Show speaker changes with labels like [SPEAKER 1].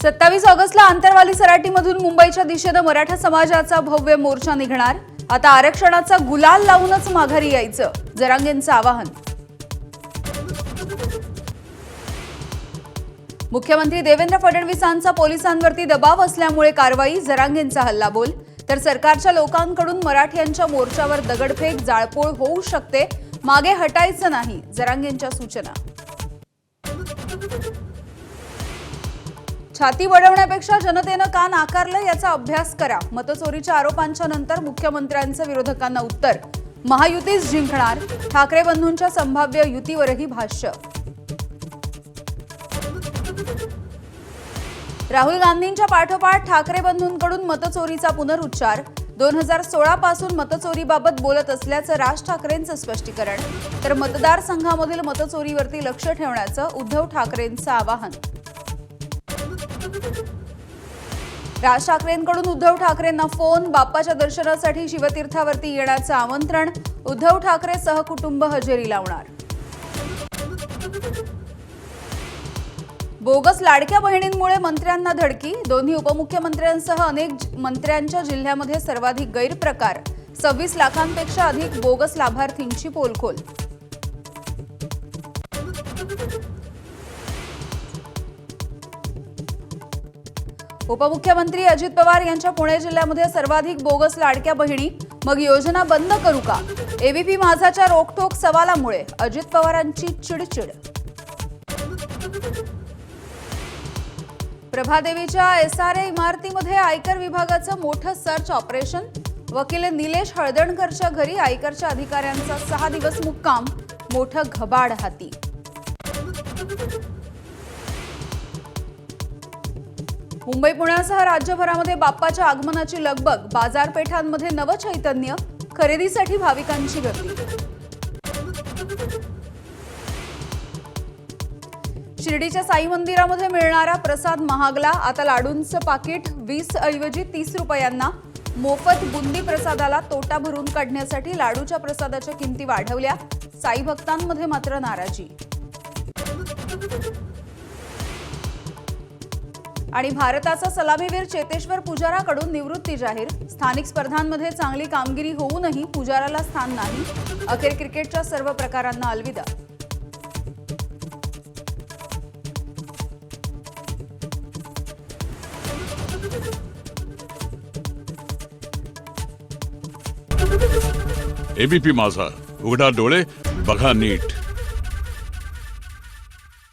[SPEAKER 1] 27 ऑगस्टला आंतरवाली सराटीमधून मुंबईच्या दिशेने मराठा समाजाचा भव्य मोर्चा निघणार। आता आरक्षणाचा गुलाल लावूनच माघारी यायचं, जरांगेंचं आवाहन। मुख्यमंत्री देवेंद्र फडणवीसांचा पोलिसांवरती दबाव असल्यामुळे कारवाई, जरांगेंचा हल्लाबोल। तर सरकारच्या लोकांकडून मराठ्यांच्या मोर्चावर दगडफेक, जाळपोळ होऊ शकते, मागे हटायचं नाही, जरांगेंच्या सूचना। छाती वळवण्यापेक्षा जनतेनं का नाकारलं याचा अभ्यास करा, मतचोरीच्या आरोपांच्या नंतर मुख्यमंत्र्यांचं विरोधकांना उत्तर। महायुतीच जिंकणार, ठाकरे बंधूंच्या संभाव्य युतीवरही भाष्य। राहुल गांधींच्या पाठोपाठ ठाकरे बंधूंकडून मतचोरीचा पुनरुच्चार। 2016 पासून मतचोरीबाबत बोलत असल्याचं राज ठाकरेंचं स्पष्टीकरण। तर मतदारसंघामधील मतचोरीवरती लक्ष ठेवण्याचं उद्धव ठाकरेंचं आवाहन। राज ठाकरेंकडून उद्धव ठाकरेंना फोन, बाप्पाच्या दर्शनासाठी शिवतीर्थावरती येण्याचं आमंत्रण। उद्धव ठाकरे सहकुटुंब हजेरी लावणार। बोगस लाडक्या बहिणींमुळे मंत्र्यांना धडकी, दोन्ही उपमुख्यमंत्र्यांसह अनेक मंत्र्यांच्या जिल्ह्यामध्ये सर्वाधिक गैरप्रकार। 26 लाखांपेक्षा अधिक बोगस लाभार्थींची पोलखोल। उपमुख्यमंत्री अजित पवार यांच्या पुणे जिल्ह्यामध्ये सर्वाधिक बोगस लाडक्या बहिणी, मग योजना बंद करू का? एबीपी माझाच्या रोखठोक सवालामुळे अजित पवारांची चिडचिड। प्रभादेवीच्या एसआरए इमारतीमध्ये आयकर विभागाचं मोठं सर्च ऑपरेशन। वकील निलेश हळदणकरच्या घरी आयकरच्या अधिकाऱ्यांचा 6 दिवस मुक्काम, मोठं घबाड हाती। मुंबई पुण्यासह राज्यभरामध्ये बाप्पाच्या आगमनाची लगबग, बाजारपेठांमध्ये नवचैतन्य, खरेदीसाठी भाविकांची गर्दी। शिर्डीच्या साई मंदिरामध्ये मिळणारा प्रसाद महागला, आता लाडूंचं पाकिट 20 ऐवजी 30 रुपयांना। मोफत बुंदी प्रसादाला तोटा भरून काढण्यासाठी लाडूच्या प्रसादाच्या किमती वाढवल्या, साई भक्तांमध्ये मात्र नाराजी। आणि भारताचा सलामीवीर चेतेश्वर पुजाराकडून निवृत्ती जाहीर। स्थानिक स्पर्धांमध्ये चांगली कामगिरी होऊनही पुजाराला स्थान नाही, अखेर क्रिकेटच्या सर्व प्रकारांना अलविदा।
[SPEAKER 2] एबीपी माझा, उघडा डोळे बघा नीट।